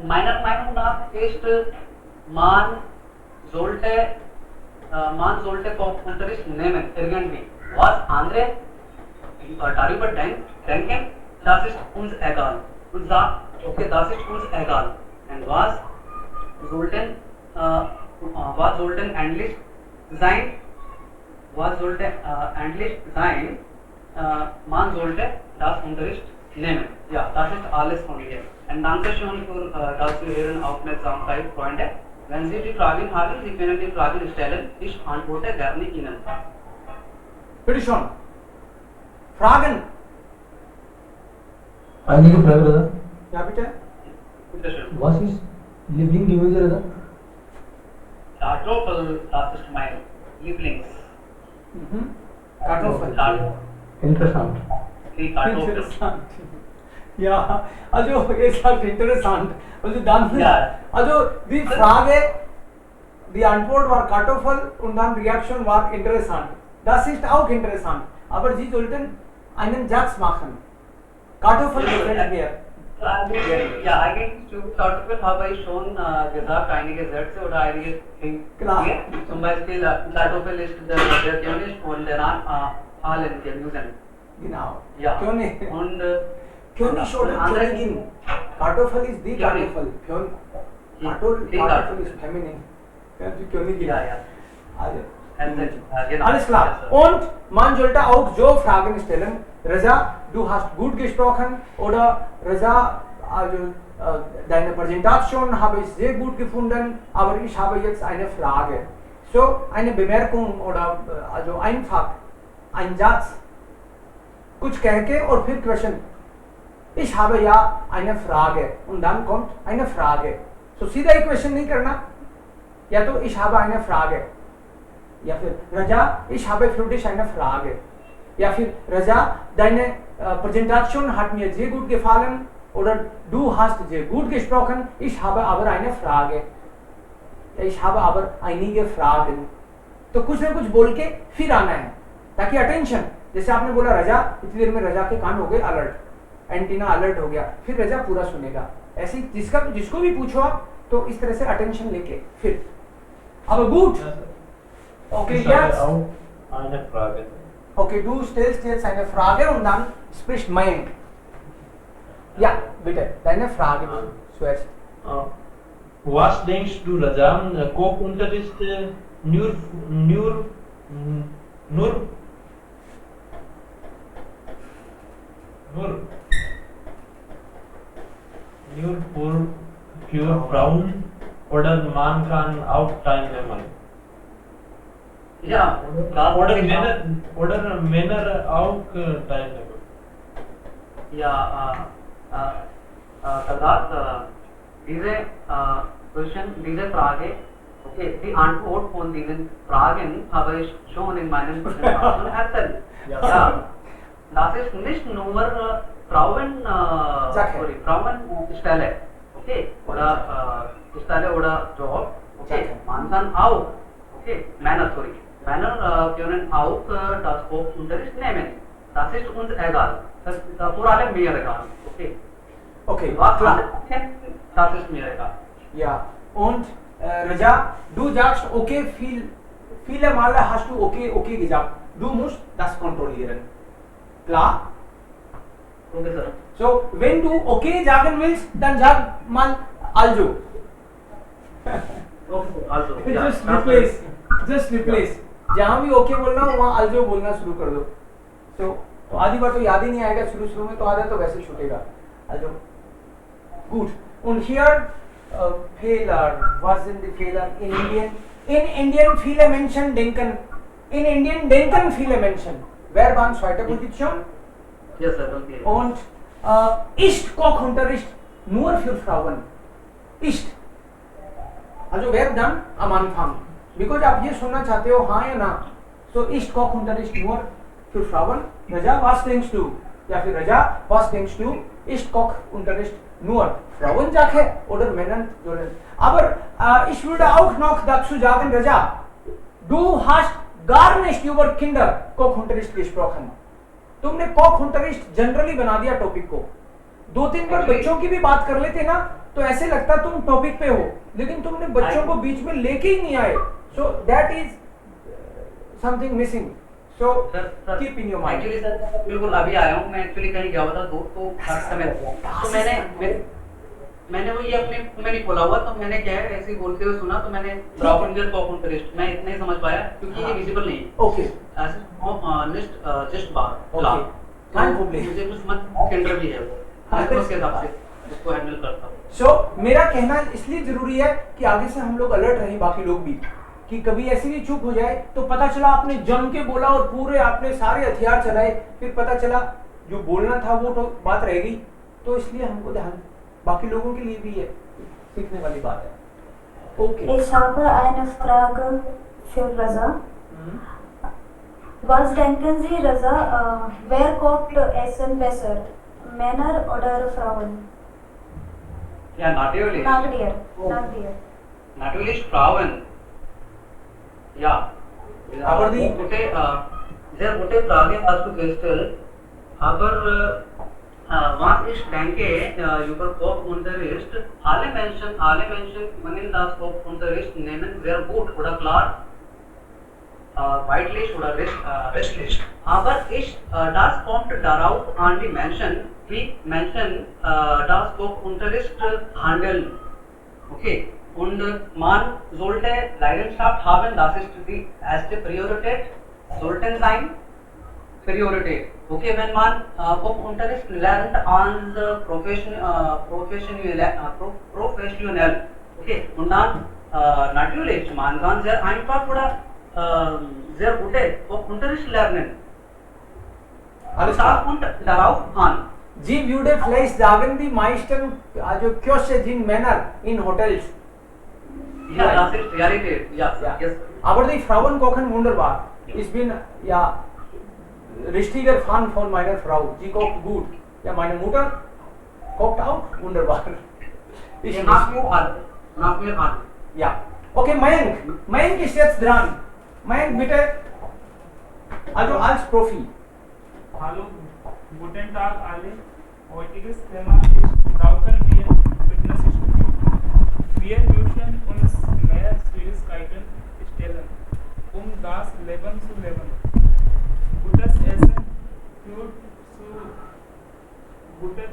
Speaker 9: Meiner Meinung nach ist, man sollte Folkunterricht nehmen irgendwie. Was andere darüber denken, das ist uns egal. Und sagt, okay, das ist uns egal. Und was sollten endlich sein? Man sollte das Unterricht nehmen. Ja, das ist alles von mir. Und danke schön für das Zuhören, Aufmerksamkeit, Freunde. Wenn Sie die Fragen haben, Sie können die Fragen stellen. Ich antworte gerne Ihnen.
Speaker 2: Bitte schon. Fragen?
Speaker 6: Einige Fragen, Radha.
Speaker 2: Ja, bitte.
Speaker 9: Bitte schön.
Speaker 6: Was ist Lieblingsgemüse, Radha?
Speaker 9: Kartoffel, das ist mein Lieblings.
Speaker 2: Kartoffel.
Speaker 6: Interessant.
Speaker 9: Die Kartoffel.
Speaker 2: Interessant. Ja, also ihr sagt interessant. Also dann,
Speaker 9: Ja.
Speaker 2: also die Frage, die Antwort war Kartoffel und dann Reaktion war interessant. Das ist auch interessant. Aber Sie sollten einen Satz machen. Kartoffel gefällt mir.
Speaker 9: Ja, eigentlich zu Kartoffel habe ich schon gesagt, einige Sätze oder einige Dinge.
Speaker 2: Klar.
Speaker 9: Zum Beispiel Kartoffel ist der König und danach allen Gemüsen.
Speaker 2: Genau.
Speaker 9: Ja.
Speaker 2: König.
Speaker 9: Und
Speaker 2: König oder Königin. Kartoffel ist die
Speaker 9: König.
Speaker 2: Kartoffel.
Speaker 9: Die
Speaker 2: Kartoffel
Speaker 9: Kartoffel.
Speaker 2: ist feminin. Ja, die Königin.
Speaker 9: ja, ja.
Speaker 2: Also,
Speaker 9: Genau.
Speaker 2: alles klar. Und man sollte auch so Fragen stellen. Raja, du hast gut gesprochen oder Raja, also deine Präsentation habe ich sehr gut gefunden, aber ich habe jetzt eine Frage. So eine Bemerkung oder also einfach ein Satz, कुछ कह के और फिर question. Ich habe ja eine Frage und dann kommt eine Frage. So सीधा ही क्वेश्चन नहीं करना. या तो ich habe eine Frage. या फिर Raja, ich habe für dich eine Frage. Ja, für Raja, deine Präsentation hat mir sehr gut gefallen oder du hast sehr gut gesprochen. Ich habe aber eine Frage. Ich habe aber einige Fragen. तो कुछ ना कुछ बोल के फिर आना है ताकि अटेंशन, जैसे आपने बोला रजा, इतनी देर में रजा के कान हो गए अलर्ट, एंटीना अलर्ट हो गया, फिर रजा पूरा सुनेगा. ऐसे जिसको भी पूछो आप तो इस तरह से अटेंशन लेके फिर. Aber gut. Okay,
Speaker 5: Ich habe
Speaker 2: jetzt.
Speaker 5: auch eine Frage.
Speaker 2: Okay, du stellst jetzt eine Frage und dann spricht mein. Ja, bitte, deine Frage zuerst.
Speaker 5: Was denkst du, Raja? Kochunterricht nur für Frauen oder man kann auch teilnehmen?
Speaker 9: Ja,
Speaker 5: oder Männer auch teilnehmen?
Speaker 9: Ja, Sadat, Position diese Frage, okay, die Antwort von diesen Fragen habe ich schon in meinen Präsentationen erzählt. Ja, das ist nicht nur Frauenstelle, okay, oder Stelle oder Job, okay, man kann auch, okay, Männer können auch das Sportunterricht nehmen. Das ist uns egal. Das ist vor allem mir egal, okay.
Speaker 2: Okay,
Speaker 9: Was
Speaker 2: klar.
Speaker 9: das ist mir egal.
Speaker 2: Ja, und Raja, du sagst okay, viele Male hast du okay gesagt. Du musst das kontrollieren. Klar?
Speaker 9: Okay, sir.
Speaker 2: So, wenn du okay sagen willst, dann sag mal also.
Speaker 9: Okay, also, ja,
Speaker 2: just replace. जहाँ भी ओके बोलना हो वहाँ also बोलना शुरू कर दो. So, आधी बार तो याद ही नहीं आएगा, शुरू में तो आधा तो वैसे छूटेगा. Also, gut. Und hier Fehler. Was sind die Fehler in Indien? In Indien viele Menschen denken. In Indien denken viele Menschen. Verb an zweiter Position.
Speaker 9: Yes, sir, okay.
Speaker 2: Und ist Kochunterricht nur für Frauen. Ist. Also Verb dann am Anfang. Because आप ये सुनना चाहते हो हाँ या ना. So ist Kochunterricht nur für Frauen. Raja, was denkst du? या फिर Raja, was denkst du? Ist Kochunterricht nur Frauensache oder Männern sollen? Aber ich würde auch noch dazu sagen, Raja, du hast gar nicht über Kinderkochunterricht gesprochen. तुमने कोखunterricht जनरली बना दिया टॉपिक को. 2-3 बार बच्चों की भी बात कर लेते ना तो ऐसे लगता तुम टॉपिक पे हो, लेकिन तुमने बच्चों को बीच में लेके ही नहीं आए. So that is something missing. So keep in your mind.
Speaker 9: Actually sir बिल्कुल अभी आया हूँ मैं. एक्चुअली कहीं गया हुआ था तो हर समय तो मैंने वो ये अपने मैंने खोला हुआ तो मैंने क्या है ऐसे बोलते हुए सुना तो मैंने ब्राउफिंगर कोखunterricht मैं इतना ही समझ पाया क्योंकि ये विजिबल नहीं है.
Speaker 2: Okay.
Speaker 9: Just bar
Speaker 2: Okay. Can't complain.
Speaker 9: मुझे कुछ मत केंद्र भी है वो मैं उसके हिसाब से उसको हैंडल करता हूँ.
Speaker 2: So मेरा कहना इसलिए जरूरी है कि आगे से हम लोग अलर्ट रहें, बाकी लोग भी, कि कभी ऐसी भी चूक हो जाए तो पता चला आपने जम के बोला और पूरे आपने सारे हथियार चलाए, फिर पता चला जो बोलना था वो तो बात रह गई. तो इसलिए हमको ध्यान, बाकी लोगों के लिए भी है सीखने वाली बात है. Okay.
Speaker 1: Ich habe eine Frage für Raza. Was denken Sie, Raza, wer kocht Essen besser? Männer oder Frauen?
Speaker 9: Ja, natürlich.
Speaker 1: Nach dir.
Speaker 9: Natürlich Frauen. Ja.
Speaker 2: Aber die
Speaker 9: sehr gute Frage hast du gestellt. Aber was ich denke über Kochunterricht, alle Menschen können das Kochunterricht nehmen sehr gut oder klar, weitlich oder rechtlich. Aber das kommt darauf an die Menschen, wie Menschen das Kochunterricht handeln. Okay. Und man sollte Leidenschaft haben, das ist die erste Priorität, sollten sein Priorität. Okay, wenn man Kochunterricht lernt als professionell, okay, und dann natürlich, man kann sehr einfach oder sehr gute Kochunterricht lernen.
Speaker 2: Alles
Speaker 9: Das
Speaker 2: klar.
Speaker 9: kommt darauf an.
Speaker 2: Sie würde vielleicht sagen, die meisten also Köche sind Männer in Hotels.
Speaker 9: Ja, das ist Realität. Ja,
Speaker 2: Ja.
Speaker 9: yes.
Speaker 2: Aber die Frauen kochen wunderbar. Ich bin ja richtiger Fan von meiner Frau. Sie kocht gut. Ja, meine Mutter kocht auch wunderbar. Ich
Speaker 9: Nach mir an.
Speaker 2: Ja. Okay, Mayank ist jetzt dran. Mayank, bitte. Also als Profi.
Speaker 10: Hallo, guten Tag alle. Heutiges Thema ist brauchen wir Fitnessstudio. Wir müssen uns mehr Schwierigkeiten stellen, das Leben zu leben. Gutes Essen führt zu guter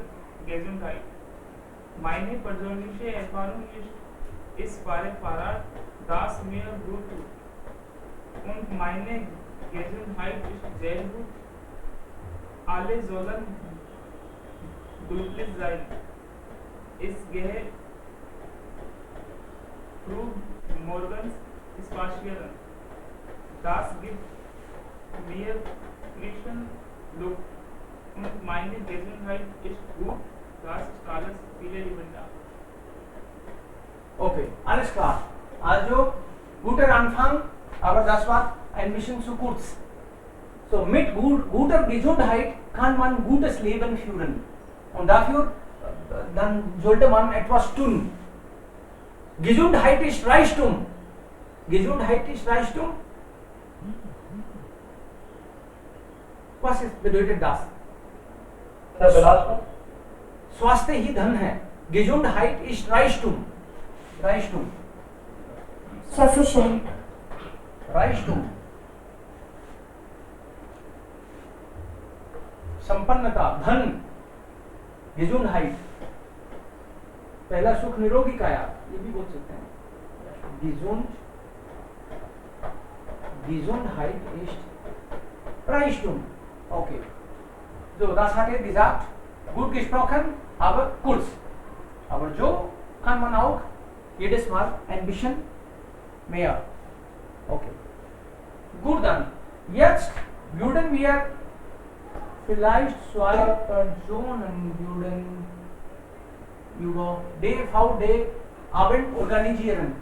Speaker 10: Gesundheit. Meine persönliche Erfahrung ist Fahrrad, das mir gut tut. Und meine Gesundheit ist sehr gut. Alle sollen glücklich sein. Ich gehe früh morgens spazieren. Das gibt mir frischen Luft und meine Gesundheit ist gut. Das ist alles. Viele lieben Dank.
Speaker 2: Okay, alles klar. Also, guter Anfang, aber das war ein bisschen zu kurz. So, mit guter Gesundheit kann man gutes Leben führen. Und dafür, dann sollte man etwas tun. Gesundheit ist Reichtum. Gesundheit ist Reichtum. Was bedeutet das?
Speaker 7: Sir Bilaspur
Speaker 2: स्वास्थ्य ही धन है. Gesundheit ist Reichtum. Reichtum.
Speaker 1: Sufficient.
Speaker 2: Reichtum. संपन्नता, धन, Gesundheit. पहला सुख निरोगी काया, ये भी बोल सकते हैं. Gesundheit ist Reichtum. Okay. So, das hat er gesagt. Gut gesprochen, aber kurz. Aber so kann man auch jedes Mal ein bisschen mehr. Okay. Gut, dann. Jetzt würden wir vielleicht zwei Personen über DVD-Abend organisieren.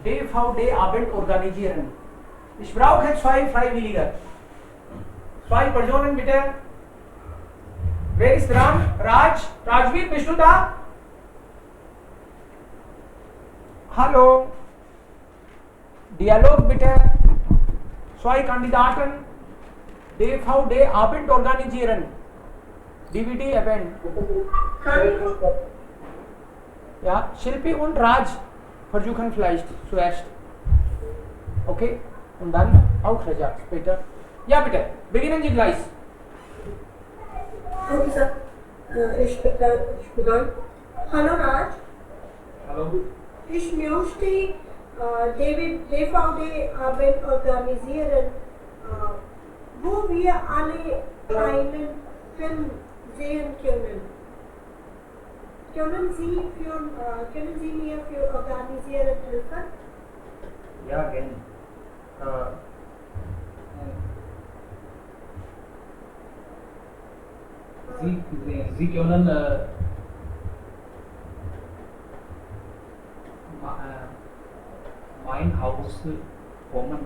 Speaker 2: DVD-Abend organisieren. Ich brauche zwei Freiwillige. Zwei Personen bitte. Wer ist dran? Rajveer, bist du da? Hallo. Dialog bitte. Zwei Kandidaten. DVD-Abend organisieren. DVD-Abend. Ja, Shilpi und Raj versuchen vielleicht zuerst. Okay? Und dann auch Raja später. Ja, bitte. Beginnen Sie gleich.
Speaker 3: Okay, sir. Ich begann. Hallo Raj.
Speaker 4: Hallo.
Speaker 3: Ich möchte DVD-Abend organisieren, wo wir alle einen Film sehen können. Können Sie mir für organisieren helfen?
Speaker 4: Ja, gerne. Sie können mein Haus kommen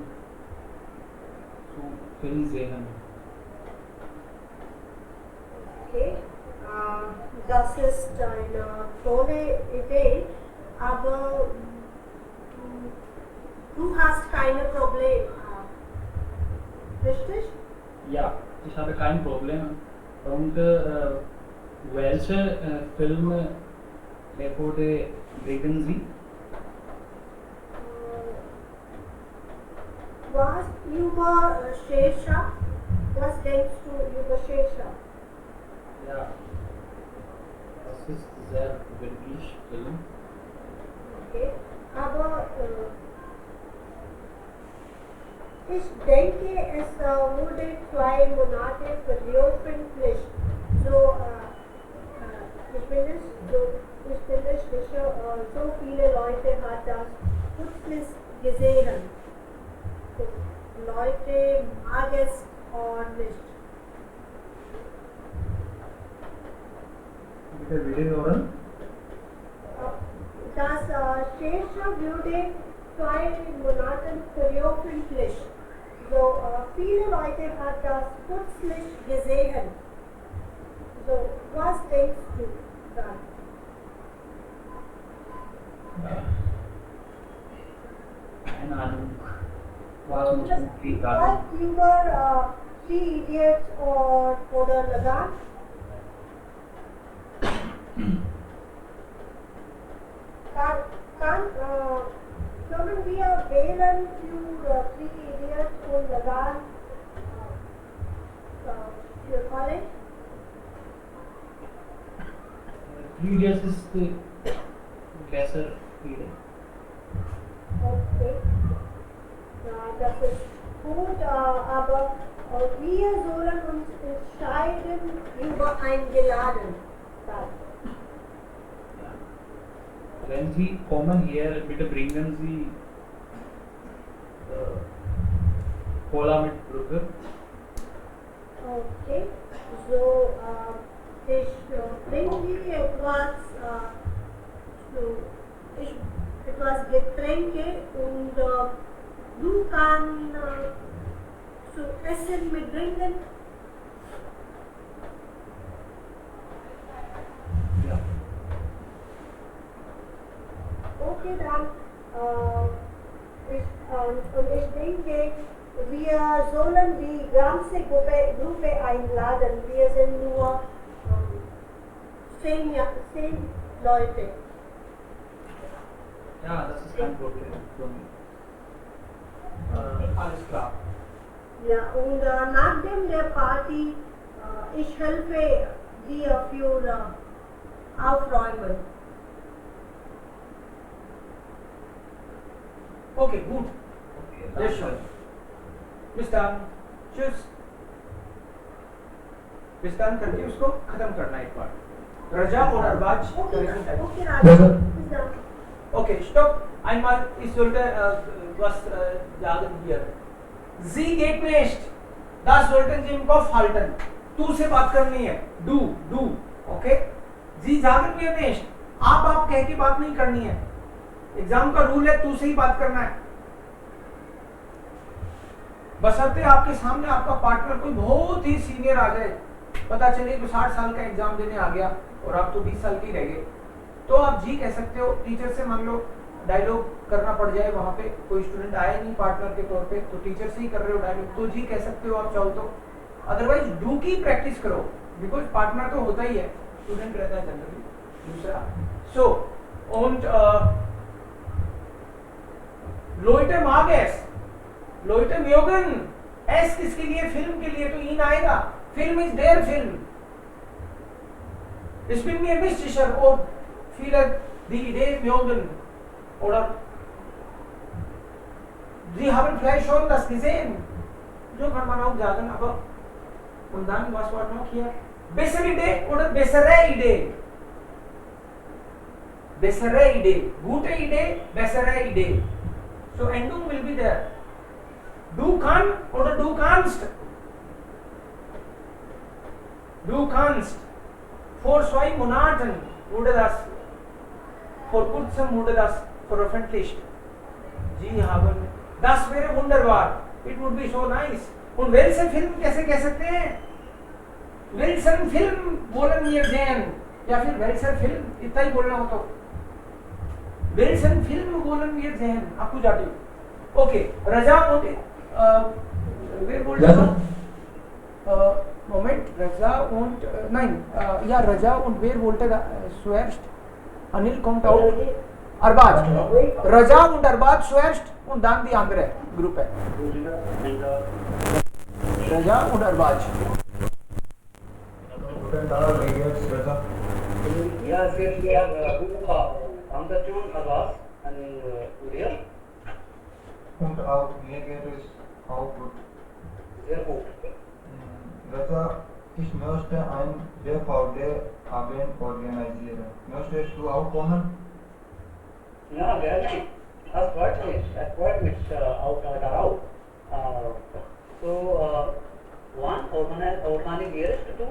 Speaker 4: zu Film sehen.
Speaker 3: Okay, das ist eine tolle Idee, aber du hast keine Probleme, richtig?
Speaker 4: Ja, ich habe kein Problem. Und welche Filme Reporte bringen Sie?
Speaker 3: Was über Shershah? Was denkst du über Shershah?
Speaker 4: Ja, das ist sehr wirklich Film.
Speaker 3: Okay, aber ich denke, es wurde 2 Monate veröffentlicht. So, ich bin nicht sicher, so viele Leute hat das kürzlich gesehen. So, Leute mag es ordentlich.
Speaker 4: Bitte wiederholen.
Speaker 3: Das Shershah wurde 2 Monaten veröffentlicht. So, viele Leute hat das kürzlich gesehen. So, was denkst du dann?
Speaker 4: Keine Ahnung. Was muss ich
Speaker 3: What
Speaker 4: sagen?
Speaker 3: über Three Idiots oder Lagan? Können wir wählen für Three Idiots und Lagan für College?
Speaker 4: Three Idiots ist besser Idee.
Speaker 3: Okay. Ja, das ist gut, aber wir sollen uns entscheiden über eingeladen.
Speaker 4: Wenn Sie kommen hier, bitte bringen Sie Cola mit Brücke.
Speaker 3: Okay, so ich bringe etwas zu etwas Getränke und du kannst zu essen mitbringen.
Speaker 2: Ja.
Speaker 3: Okay, dann und ich denke, wir sollen die ganze Gruppe einladen. Wir sind nur 10 Leute.
Speaker 2: Ja, das ist kein Problem für mich. Alles klar.
Speaker 3: Ja, und nachdem der Party, ich helfe dir für Aufräumen.
Speaker 2: Okay, gut. Sehr schön. Bis dann. Tschüss. bis dann करके उसको खत्म करना एक बार रजा और Arbaaz okay stopp einmal ich sollte was sagen hier sie geht nicht das sollten Sie im Kopf halten तू से बात करनी है du okay sie sagen wir nicht आप कह के बात नहीं करनी है एग्जाम का रूल है तू से ही बात करना है बशर्ते आपके सामने आपका पार्टनर कोई बहुत ही सीनियर आ जाए पता चले कि 60 साल का एग्जाम देने आ गया और आप तो 20 साल के रह गए तो आप जी कह सकते हो टीचर से मान लो डायलॉग करना पड़ जाए वहां पे कोई स्टूडेंट आया नहीं पार्टनर के तौर पे तो टीचर से ही कर रहे हो डायलॉग तो जी कह सकते हो आप चाहो तो अदरवाइज डू की प्रैक्टिस करो बिकॉज पार्टनर तो होता ही है स्टूडेंट रहता है जनरली दूसरा सो und Leute mag es Leute mögen es किसके लिए फिल्म के लिए तो इन आएगा film is there film Ich bin mir nicht sicher ob viele die Idee mögen oder Sie haben vielleicht schon das gesehen so kann man auch sagen aber und dann was war noch hier bessere Idee oder bessere Idee bessere Idee gute Idee bessere Idee so Endung will be there du kann oder du kannst du kannst vor 2 Monaten wurde das vor kurzem wurde das veröffentlicht Sie haben das wäre wunderbar it would be so nice und welche Film कैसे कह सकते हैं welchen Film wollen wir sehen या फिर welcher Film इतना ही बोलना हो तो welchen Film wollen wir sehen आपको जाती हो okay रजा und wer wollte Moment Raja und nein ja Raja und wer wollte zuerst Anil kommt auch Arbaz Raja und Arbaz zuerst und dann die andere Gruppe Raja und Arbaz
Speaker 9: Ja, es geht hier Amdachun, Abbas and Uriel.
Speaker 8: Und auch mir geht es auch gut.
Speaker 9: Sehr gut.
Speaker 8: Raja, ich möchte ein DVD-Abend organisieren. Möchtest du auch kommen?
Speaker 9: Ja, gerne. Das freut mich auch darauf. So, wann organisierst du?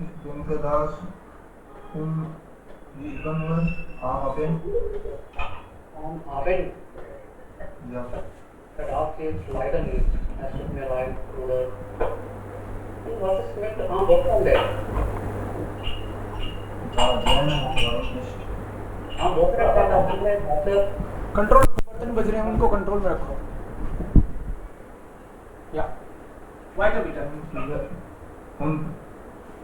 Speaker 8: Ich denke, dass um 7 Uhr am Abend.
Speaker 9: Am Abend?
Speaker 8: Ja.
Speaker 9: Das geht leider nicht. Es tut mir leid, Bruder. Und was ist mit am Wochenende?
Speaker 8: Ja, gerne, warum nicht?
Speaker 9: Am Wochenende
Speaker 2: control button बज रहे हैं उनको कंट्रोल में रखो या weiter bitte
Speaker 8: Und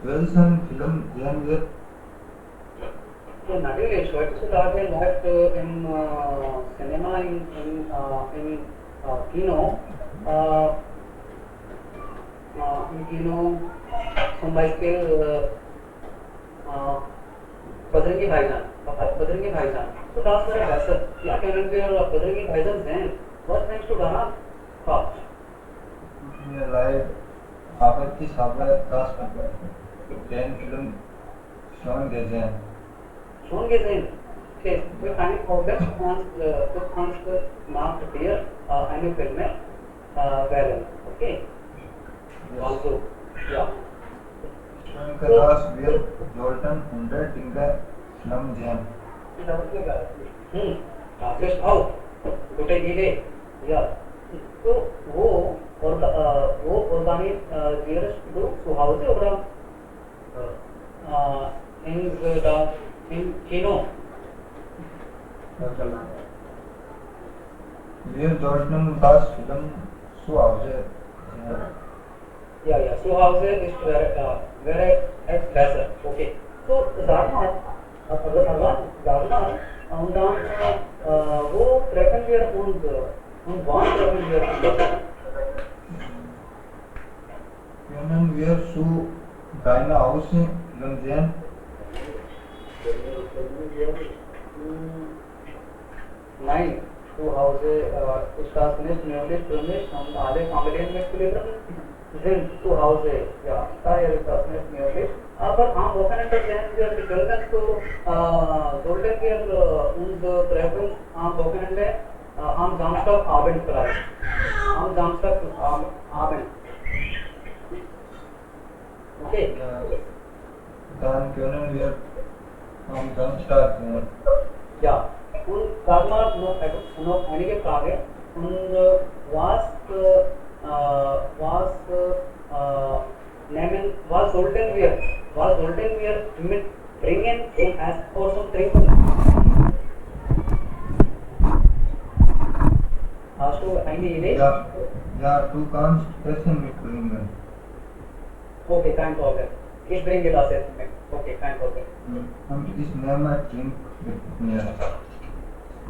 Speaker 8: welchen Film sehen wir?
Speaker 9: So, natürlich, heutzutage läuft im Cinema, im Kino, im Kino zum Beispiel Bajrangi Bhaijaan. So, das wäre besser. Ja, können wir Bajrangi Bhaijaan sehen. Was denkst du danach? Fast.
Speaker 8: Tut mir leid, aber ich habe den Film schon gesehen.
Speaker 9: Schon gesehen? Okay, wir können du kannst nach dir eine Filme wählen. Okay? Also, ja.
Speaker 8: Ich denke, dass wir sollten 100 Dinge Namjan.
Speaker 9: Just out. Today gile. Yeah. So वो organic nearest to house oder in Kino.
Speaker 8: Wir sollten das Film zu Hause
Speaker 9: Yeah. So house is where it's better. Okay. So Zarma, und dann wo treffen wir uns und wann treffen wir uns?
Speaker 8: können wir zu deiner Haus gehen?
Speaker 9: Nein, zu Hause ist das nicht möglich für mich und alle Familienmitglieder sind zu Hause. Ja, daher ist das nicht möglich. Aber am Wochenende werden wir die Children sollten wir uns treffen am Wochenende am Samstagabend vielleicht. Am Samstagabend. Okay.
Speaker 8: Dann können wir am Samstag gehen.
Speaker 9: Ja, und sag mal noch einige Fragen. Und was sollten wir mitbringen als zum Trinken? Hast du eine Idee?
Speaker 8: Ja, du kannst Essen mitbringen.
Speaker 9: Okay, kein Problem. Ich bringe das Essen mit. Okay, kein Problem.
Speaker 8: Und ich nehme Trink mit mir.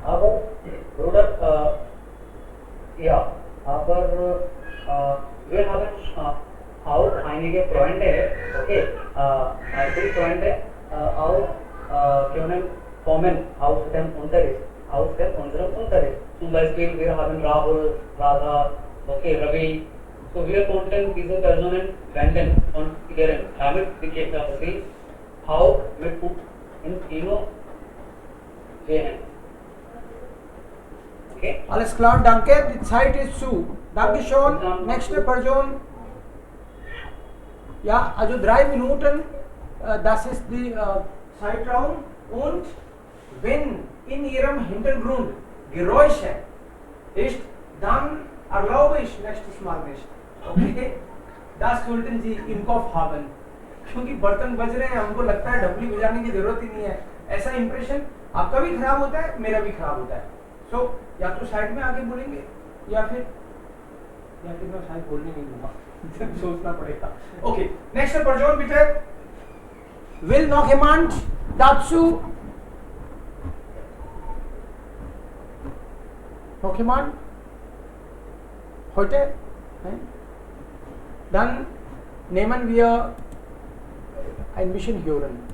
Speaker 9: Aber, Bruder, ja, aber wir haben auch einige Freunde, okay, die Freunde auch können kommen aus dem Unterricht, aus unserem Unterricht. Zum Beispiel, wir haben Rahul, Radha, okay, Ravi. So wir konnten diese Personen wenden und ihren damit sie auch mit uns ins Kino gehen. Okay?
Speaker 2: Alles klar, danke. Die Zeit ist zu. Dankeschön. Nächste Person. Ja, also 3 Minuten. Das ist die Zeitraum. Und wenn in Ihrem Hintergrund Geräusche ist, dann erlaube ich nächstes Mal nicht. Okay? Das sollten Sie im Kopf haben. क्योंकि बर्तन बज रहे हैं, हमको लगता है ढबली बजाने की जरूरत ही नहीं है. ऐसा इंप्रेशन आपका भी खराब होता है, मेरा भी खराब होता है. सो या तो साइड में आके बोलेंगे या फिर मैं शायद बोलने नहीं दूंगा. सोचना पड़ेगा. ओके, नेक्स्ट पर्सन बिtte. Will noch jemand dazu? Noch jemand? Heute? Nein? Dann nehmen wir ein bisschen hören.